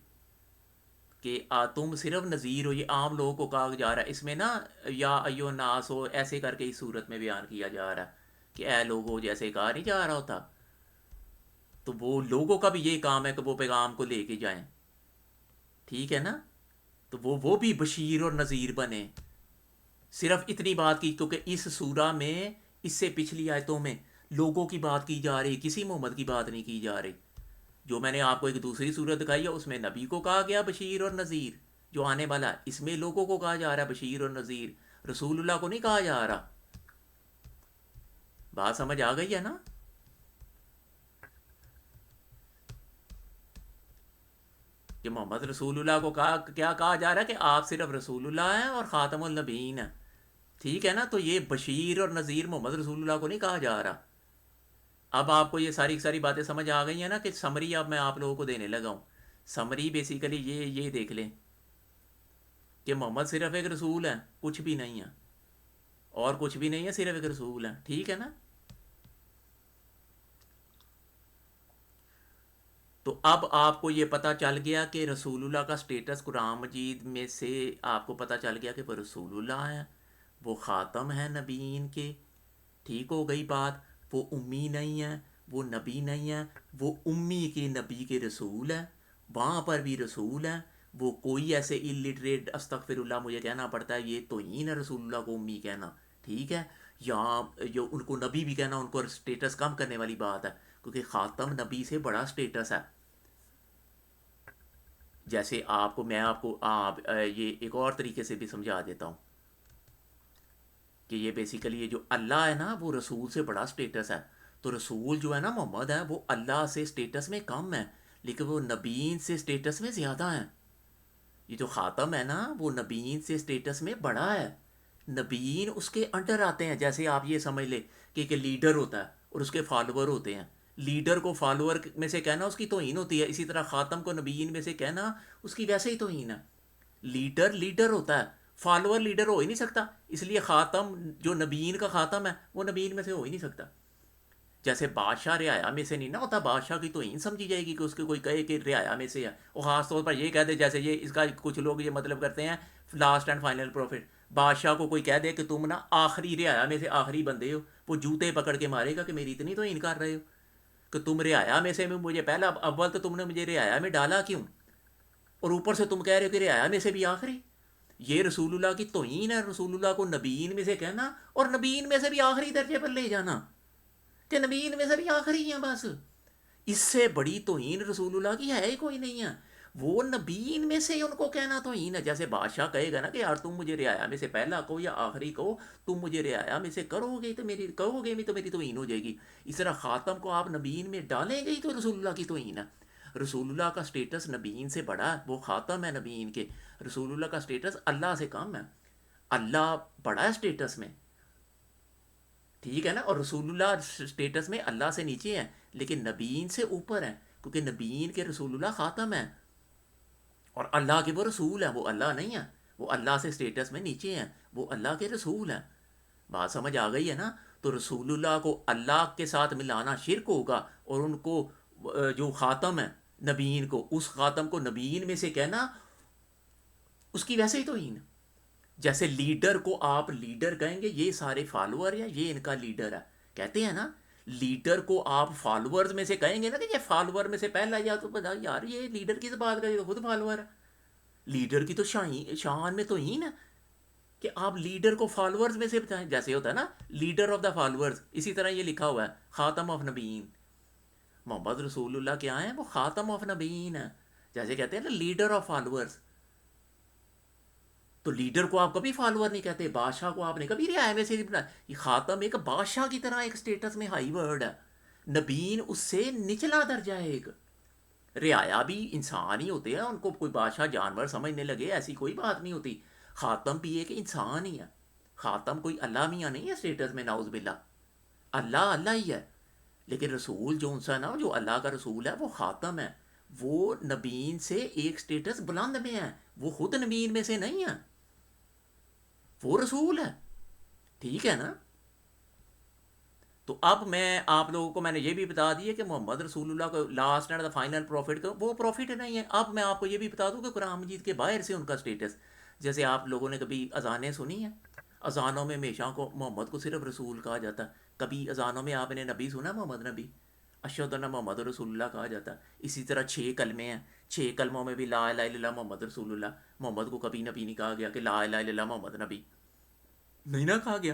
کہ تم صرف نذیر ہو، یہ عام لوگوں کو کہا جا رہا ہے، اس میں نا یا ایو الناس ہو ایسے کر کے اس صورت میں بیان کیا جا رہا ہے کہ اے لوگو، جیسے کہا نہیں جا رہا ہوتا۔ تو وہ لوگوں کا بھی یہ کام ہے کہ وہ پیغام کو لے کے جائیں، ٹھیک ہے نا؟ تو وہ بھی بشیر اور نذیر بنے۔ صرف اتنی بات کی، کیونکہ اس سورہ میں اس سے پچھلی آیتوں میں لوگوں کی بات کی جا رہی، کسی محمد کی بات نہیں کی جا رہی۔ جو میں نے آپ کو ایک دوسری صورت دکھائی ہے اس میں نبی کو کہا گیا بشیر اور نذیر جو آنے والا ہے، اس میں لوگوں کو کہا جا رہا ہے بشیر اور نذیر، رسول اللہ کو نہیں کہا جا رہا۔ بات سمجھ آ گئی ہے نا؟ کہ محمد رسول اللہ کو کیا کہا جا رہا ہے کہ آپ صرف رسول اللہ ہیں اور خاتم النبیین ہیں، ٹھیک ہے نا؟ تو یہ بشیر اور نذیر محمد رسول اللہ کو نہیں کہا جا رہا۔ اب آپ کو یہ ساری باتیں سمجھ آ گئی ہیں نا؟ کہ سمری اب میں آپ لوگوں کو دینے لگا ہوں۔ سمری بیسیکلی یہ دیکھ لیں کہ محمد صرف ایک رسول ہے، کچھ بھی نہیں ہے، اور کچھ بھی نہیں ہے، صرف ایک رسول ہے، ٹھیک ہے نا؟ تو اب آپ کو یہ پتہ چل گیا کہ رسول اللہ کا سٹیٹس قرآن مجید میں سے آپ کو پتہ چل گیا کہ وہ رسول اللہ ہیں، وہ خاتم ہے نبیین کے. ٹھیک ہو گئی بات. وہ امی نہیں ہے، وہ نبی نہیں ہے، وہ امی کے نبی کے رسول ہے. وہاں پر بھی رسول ہے. وہ کوئی ایسے الٹریٹ، استغفر اللہ مجھے کہنا پڑتا ہے، یہ توہین ہے رسول اللہ کو امی کہنا. ٹھیک ہے. یا جو ان کو نبی بھی کہنا ان کو سٹیٹس کم کرنے والی بات ہے، کیونکہ خاتم نبی سے بڑا سٹیٹس ہے. جیسے آپ کو میں آپ کو یہ ایک اور طریقے سے بھی سمجھا دیتا ہوں کہ یہ بیسیکلی یہ جو اللہ ہے نا وہ رسول سے بڑا سٹیٹس ہے. تو رسول جو ہے نا محمد ہے وہ اللہ سے سٹیٹس میں کم ہے، لیکن وہ نبیین سے سٹیٹس میں زیادہ ہیں. یہ جو خاتم ہے نا وہ نبیین سے سٹیٹس میں بڑا ہے. نبیین اس کے انڈر آتے ہیں. جیسے آپ یہ سمجھ لیں کہ ایک لیڈر ہوتا ہے اور اس کے فالوور ہوتے ہیں. لیڈر کو فالوور میں سے کہنا اس کی توہین ہوتی ہے، اسی طرح خاتم کو نبیین میں سے کہنا اس کی ویسے ہی توہین ہے. لیڈر لیڈر ہوتا ہے، فالوور لیڈر ہو ہی نہیں سکتا. اس لیے خاتم جو نبیین کا خاتم ہے وہ نبیین میں سے ہو ہی نہیں سکتا. جیسے بادشاہ رعایا میں سے نہیں نہ ہوتا، بادشاہ کی توہین سمجھی جائے گی کہ اس کے کوئی کہے کہ رعایا میں سے ہے. اور خاص طور پر یہ کہہ دے، جیسے یہ اس کا کچھ لوگ یہ مطلب کرتے ہیں لاسٹ اینڈ فائنل پروفٹ. بادشاہ کو کوئی کہہ دے کہ تم نا آخری رعایا میں سے آخری بندے ہو، وہ جوتے پکڑ کے مارے گا کہ میری اتنی توہین کر رہے ہو کہ تم رعایا میں سے مجھے پہلا اول تو تم نے مجھے رعایا میں ڈالا کیوں، اور اوپر سے تم کہہ رہے ہو کہ رعایا میں سے بھی آخری. یہ رسول اللہ کی توہین ہے. رسول اللہ کو نبیین میں سے کہنا اور نبیین میں سے بھی آخری درجے پر لے جانا کہ نبیین میں سے بھی آخری ہیں. بس اس سے بڑی توہین رسول اللہ کی ہے ہی کوئی نہیں ہے. وہ نبیین میں سے ان کو کہنا توہین ہے. جیسے بادشاہ کہے گا نا کہ یار تم مجھے رعایا میں سے پہلا کہو یا آخری کہو، تم مجھے رعایا میں سے کرو گے تو میری کہو گے بھی تو میری توہین ہو جائے گی. اس طرح خاتم کو آپ نبیین میں ڈالیں گے تو رسول اللہ کی توہین ہے. رسول اللہ کا سٹیٹس نبیین سے بڑا ہے، وہ خاتم ہے نبیین کے. رسول اللہ کا سٹیٹس اللہ سے کم ہے. اللہ بڑا ہے سٹیٹس میں، ٹھیک ہے نا، اور رسول اللہ سٹیٹس میں اللہ سے نیچے ہیں لیکن نبیین سے اوپر ہیں، کیونکہ نبیین کے رسول اللہ خاتم ہیں اور اللہ کے وہ رسول ہیں. وہ اللہ نہیں ہیں، وہ اللہ سے سٹیٹس میں نیچے ہیں، وہ اللہ کے رسول ہیں. بات سمجھ آ گئی ہے نا. تو رسول اللہ کو اللہ کے ساتھ ملانا شرک ہوگا، اور ان کو جو خاتم ہے نبیین کو، اس خاتم کو نبیین میں سے کہنا اس کی ویسے ہی توہین. جیسے لیڈر کو آپ لیڈر کہیں گے، یہ سارے فالوور ہیں، یہ ان کا لیڈر ہے کہتے ہیں نا. لیڈر کو آپ فالوورز میں سے کہیں گے نا کہ یہ فالوور میں سے پہلا، یا تو بتا یار یہ لیڈر کس بات کا، یہ تو خود فالوور ہے. لیڈر کی تو شان میں توہین ہے کہ آپ لیڈر کو فالوورز میں سے بتائیں. جیسے ہوتا ہے نا لیڈر آف دا فالوورز، اسی طرح یہ لکھا ہوا ہے خاتم آف نبیین. محمد رسول اللہ کیا ہیں؟ وہ خاتم آف نبیین ہے. جیسے کہتے ہیں نا لیڈر آف فالوورز، تو لیڈر کو آپ کبھی فالوور نہیں کہتے. بادشاہ کو آپ نے کبھی رعایا میں سے نہیں بنایا. یہ خاتم ایک بادشاہ کی طرح ایک سٹیٹس میں ہائی ورڈ ہے. نبیین اس سے نچلا درجہ ہے. ایک رعایا بھی انسان ہی ہوتے ہیں، ان کو کوئی بادشاہ جانور سمجھنے لگے ایسی کوئی بات نہیں ہوتی. خاتم بھی ایک انسان ہی ہے. خاتم کوئی اللہ میاں نہیں ہے سٹیٹس میں، نعوذ باللہ. اللہ اللہ ہی ہے، لیکن رسول جو ان سا نا جو اللہ کا رسول ہے وہ خاتم ہے. وہ نبیین سے ایک سٹیٹس بلند میں ہے، وہ خود نبیین میں سے نہیں ہے، وہ رسول ہے. ٹھیک ہے نا. تو اب میں آپ لوگوں کو میں نے یہ بھی بتا دیا کہ محمد رسول اللہ کو last and the final prophet کو وہ پروفٹ نہیں ہے. اب میں آپ کو یہ بھی بتا دوں کہ قرآن مجید کے باہر سے ان کا سٹیٹس، جیسے آپ لوگوں نے کبھی اذانیں سنی ہیں، اذانوں میں ہمیشہ کو محمد کو صرف رسول کہا جاتا ہے. کبھی اذانوں میں آپ نے نبی سنا، محمد نبی، اشہد ان محمد رسول اللہ کہا جاتا ہے. اسی طرح 6 کلمے ہیں، 6 کلموں میں بھی لا الہ الا اللہ محمد رسول اللہ. محمد کو کبھی نبی نہیں کہا گیا کہ لا الہ الا اللہ محمد نبی نہیں نہ کہا گیا.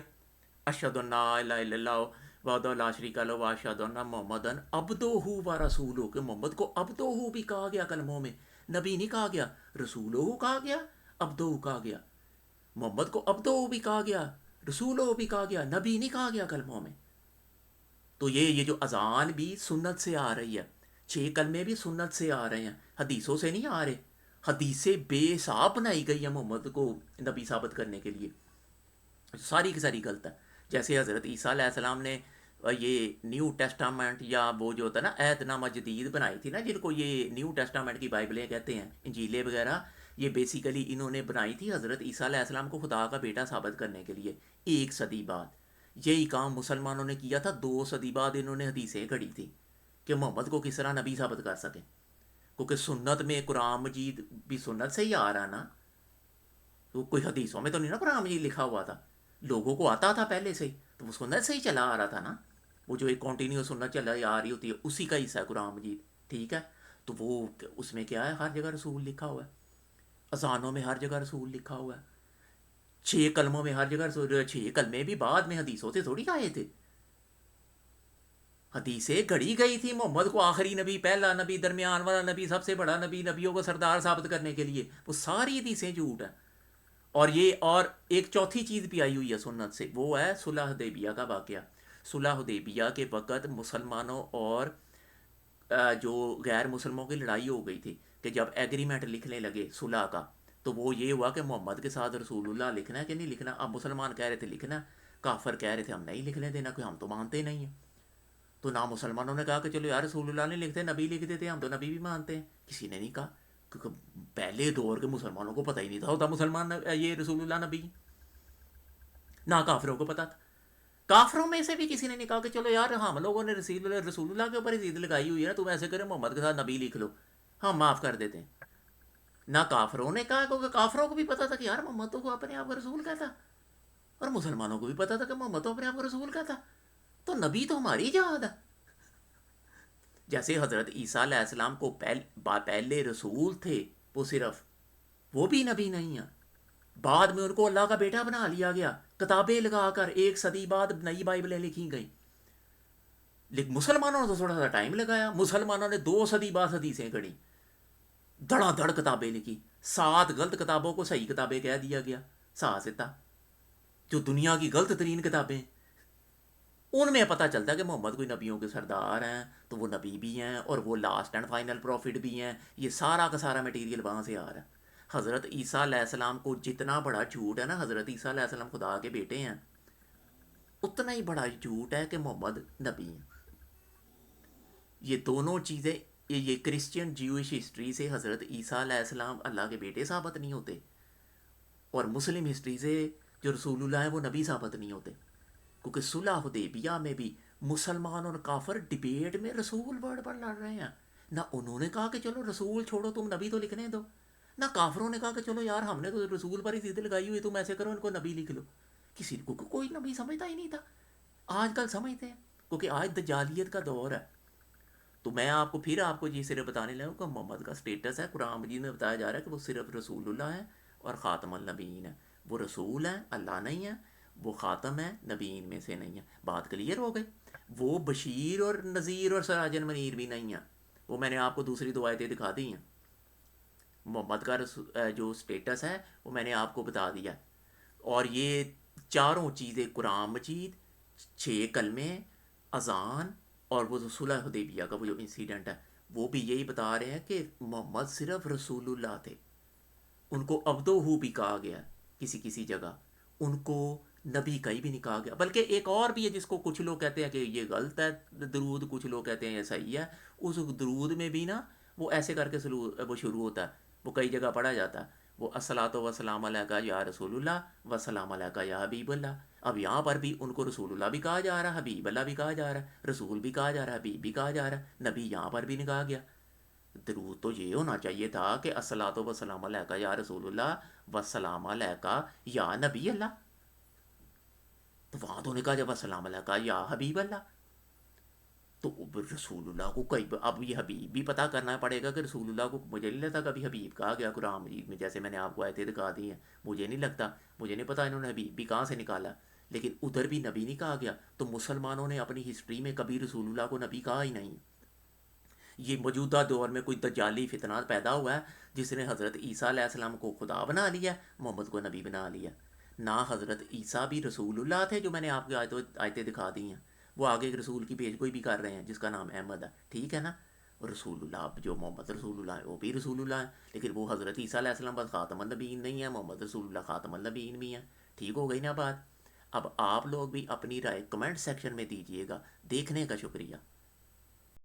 اشہد ان لا الہ الا اللہ وحدہ لا شریک لہ واشہد ان محمدن عبدہ و رسولہ، کہ محمد کو عبدہ بھی کہا گیا کلموں میں، نبی نہیں کہا گیا. رسولہ کہا گیا، عبدہ کہا گیا. محمد کو عبدہ بھی کہا گیا، رسولہ بھی کہا گیا، نبی نہیں کہا گیا کلموں میں. تو یہ جو اذان بھی سنت سے آ رہی ہے، 6 کلمے بھی سنت سے آ رہے ہیں، حدیثوں سے نہیں آ رہے. حدیثیں بے حساب بنائی گئی ہیں محمد کو نبی ثابت کرنے کے لیے، ساری کی ساری غلط ہے. جیسے حضرت عیسیٰ علیہ السلام نے یہ نیو ٹیسٹامنٹ یا وہ جو ہوتا ہے نا عہد نامہ جدید بنائی تھی نا، جن کو یہ نیو ٹیسٹامنٹ کی بائبلیں کہتے ہیں، انجیلیں وغیرہ، یہ بیسیکلی انہوں نے بنائی تھی حضرت عیسیٰ علیہ السلام کو خدا کا بیٹا ثابت کرنے کے لیے 1 صدی بعد. یہی کام مسلمانوں نے کیا تھا 2 صدی بعد. انہوں نے حدیثیں گھڑی تھی کہ محمد کو کس طرح نبی ثابت کر سکیں، کیونکہ سنت میں قرآن مجید بھی سنت سے ہی آ رہا نا، تو کوئی حدیثوں میں تو نہیں نا قرآن مجید لکھا ہوا تھا. لوگوں کو آتا تھا پہلے سے ہی، تو وہ سنت سے ہی چلا آ رہا تھا نا، وہ جو ایک کنٹینیو سنت چلا آ رہی ہوتی ہے اسی کا حصہ ہے قرآن مجید، ٹھیک ہے؟ تو وہ اس میں کیا ہے، ہر جگہ رسول لکھا ہوا ہے، اذانوں میں ہر جگہ رسول لکھا ہوا ہے، 6 کلموں میں ہر جگہ رسول، 6 کلمے بھی بعد میں حدیثوں سے تھوڑی آئے تھے، حدیثیں گھڑی گئی تھی محمد کو آخری نبی، پہلا نبی، درمیان والا نبی، سب سے بڑا نبی، نبیوں کو سردار ثابت کرنے کے لیے، وہ ساری حدیثیں جھوٹ ہیں۔ اور ایک چوتھی چیز بھی آئی ہوئی ہے سنت سے، وہ ہے صلح حدیبیہ کا واقعہ۔ صلح حدیبیہ کے وقت مسلمانوں اور جو غیر مسلموں کی لڑائی ہو گئی تھی، کہ جب ایگریمنٹ لکھنے لگے صلح کا، تو وہ یہ ہوا کہ محمد کے ساتھ رسول اللہ لکھنا ہے کہ نہیں لکھنا۔ اب مسلمان کہہ رہے تھے لکھنا ہے، کافر کہہ رہے تھے ہم نہیں لکھنے دینا، کوئی ہم تو مانتے نہیں ہیں۔ تو نہ مسلمانوں نے کہا کہ چلو یار رسول اللہ نہیں لکھتے، نبی لکھ دیتے، ہم تو نبی بھی مانتے ہیں، کسی نے نہیں کہا، کیونکہ پہلے دور کے مسلمانوں کو پتہ ہی نہیں تھا ہوتا مسلمان یہ رسول اللہ نبی، نہ کافروں کو پتہ تھا۔ کافروں میں سے بھی کسی نے نہیں کہا کہ چلو یار ہم لوگوں نے رسول اللہ کے اوپر ہی ضد لگائی ہوئی ہے نا، تم ایسے کرے محمد کے ساتھ نبی لکھ لو، ہم معاف کر دیتے ہیں۔ نہ کافروں نے کہا، کیونکہ کافروں کو بھی پتا تھا کہ یار محمد تو اپنے آپ کا رسول کہتا، اور مسلمانوں کو بھی پتا تھا کہ محمد تو اپنے آپ کا رسول کہتا، تو نبی تو ہماری جہاد ہے۔ جیسے حضرت عیسیٰ علیہ السلام کو پہلے رسول تھے، وہ صرف، وہ بھی نبی نہیں ہیں، بعد میں ان کو اللہ کا بیٹا بنا لیا گیا، کتابیں لگا کر 1 صدی بعد نئی بائبلیں لکھی گئیں۔ لیکن مسلمانوں نے تو تھوڑا سا ٹائم لگایا، مسلمانوں نے 2 صدی بعد حدیثیں گھڑیں، دھڑا دھڑ کتابیں لکھی، 7 غلط کتابوں کو صحیح کتابیں کہہ دیا گیا، 7 جو دنیا کی غلط ترین کتابیں، ان میں پتہ چلتا ہے کہ محمد کوئی نبیوں کے سردار ہیں، تو وہ نبی بھی ہیں اور وہ لاسٹ اینڈ فائنل پروفٹ بھی ہیں۔ یہ سارا کا سارا میٹیریل وہاں سے آ رہا ہے۔ حضرت عیسیٰ علیہ السلام کو جتنا بڑا جھوٹ ہے نا، حضرت عیسیٰ علیہ السلام خدا کے بیٹے ہیں، اتنا ہی بڑا جھوٹ ہے کہ محمد نبی ہیں۔ یہ دونوں چیزیں، یہ کرسچین جیوش ہسٹری سے حضرت عیسیٰ علیہ السلام اللہ کے بیٹے ثابت نہیں ہوتے، اور مسلم ہسٹری سے جو رسول اللہ ہیں وہ نبی ثابت نہیں ہوتے، کیونکہ صلح حدیبیہ میں بھی مسلمان اور کافر ڈبیٹ میں رسول ورڈ پر لڑ رہے ہیں۔ نہ انہوں نے کہا کہ چلو رسول چھوڑو، تم نبی تو لکھنے دو، نہ کافروں نے کہا کہ چلو یار ہم نے تو رسول پر ہی ضد لگائی ہوئی، تم ایسے کرو ان کو نبی لکھ لو۔ کسی کو کوئی نبی سمجھتا ہی نہیں تھا، آج کل سمجھتے ہیں، کیونکہ آج دجالیت کا دور ہے۔ تو میں آپ کو یہ صرف بتانے لگا کہ محمد کا سٹیٹس ہے، قرآن مجید میں بتایا جا رہا ہے کہ وہ صرف رسول اللہ ہے اور خاتم النبیین ہے۔ وہ رسول ہیں، اللہ نہیں ہے، وہ خاتم ہے، نبیین میں سے نہیں ہے۔ بات کلیئر ہو گئی؟ وہ بشیر اور نذیر اور سراج منیر بھی نہیں ہیں، وہ میں نے آپ کو دوسری 2 آیتیں دکھا دی ہیں۔ محمد کا جو سٹیٹس ہے وہ میں نے آپ کو بتا دیا، اور یہ چاروں چیزیں قرآن مجید، 6 کلمے، اذان، اور وہ صلح حدیبیہ کا وہ جو انسیڈنٹ ہے، وہ بھی یہی بتا رہے ہیں کہ محمد صرف رسول اللہ تھے۔ ان کو عبدو ہو بھی کہا گیا کسی کسی جگہ، ان کو نبی کہیں بھی نہیں کہا گیا۔ بلکہ ایک اور بھی ہے جس کو کچھ لوگ کہتے ہیں کہ یہ غلط ہے درود، کچھ لوگ کہتے ہیں یہ صحیح ہے۔ اس درود میں بھی نا وہ ایسے کر کے وہ شروع ہوتا ہے، وہ کئی جگہ پڑھا جاتا ہے، وہ الصلاۃ وسلام علیکہ یا رسول اللہ وسلام علیکہ یا حبیب اللہ۔ اب یہاں پر بھی ان کو رسول اللہ بھی کہا جا رہا ہے، حبیب اللہ بھی کہا جا رہا ہے، رسول بھی کہا جا رہا ہے، حبیب بھی کہا جا رہا ہے، نبی یہاں پر بھی نہیں کہا گیا۔ درود تو یہ ہونا چاہیے تھا کہ الصلاۃ وسلام علیکہ یا رسول اللہ وسلام علیکہ یا نبی اللہ، تو وہاں تو نے کہا جب السلام علیکہ یا حبیب اللہ، تو رسول اللہ کو کئی، اب یہ حبیب بھی پتہ کرنا پڑے گا کہ رسول اللہ کو، مجھے نہیں لگتا کبھی حبیب کہا گیا قرآن مجید میں، جیسے میں نے آپ کو آیتیں دکھا دی ہیں، مجھے نہیں لگتا، مجھے نہیں پتا انہوں نے حبیب بھی کہاں سے نکالا، لیکن ادھر بھی نبی نہیں کہا گیا۔ تو مسلمانوں نے اپنی ہسٹری میں کبھی رسول اللہ کو نبی کہا ہی نہیں۔ یہ موجودہ دور میں کوئی دجالی فتنہ پیدا ہوا ہے جس نے حضرت عیسیٰ علیہ السلام کو خدا بنا لیا، محمد کو نبی بنا لیا۔ نہ حضرت عیسیٰ بھی رسول اللہ تھے، جو میں نے آپ کو آیتیں دکھا دی ہیں، وہ آگے ایک رسول کی پیش گوئی بھی کر رہے ہیں جس کا نام احمد ہے، ٹھیک ہے نا؟ رسول اللہ جو محمد رسول اللہ ہے وہ بھی رسول اللہ ہے، لیکن وہ حضرت عیسیٰ علیہ السلام بس خاتم النبیین نہیں ہے، محمد رسول اللہ خاتم النبیین بھی ہیں۔ ٹھیک ہو گئی نا بات؟ اب آپ لوگ بھی اپنی رائے کمنٹ سیکشن میں دیجیے گا۔ دیکھنے کا شکریہ۔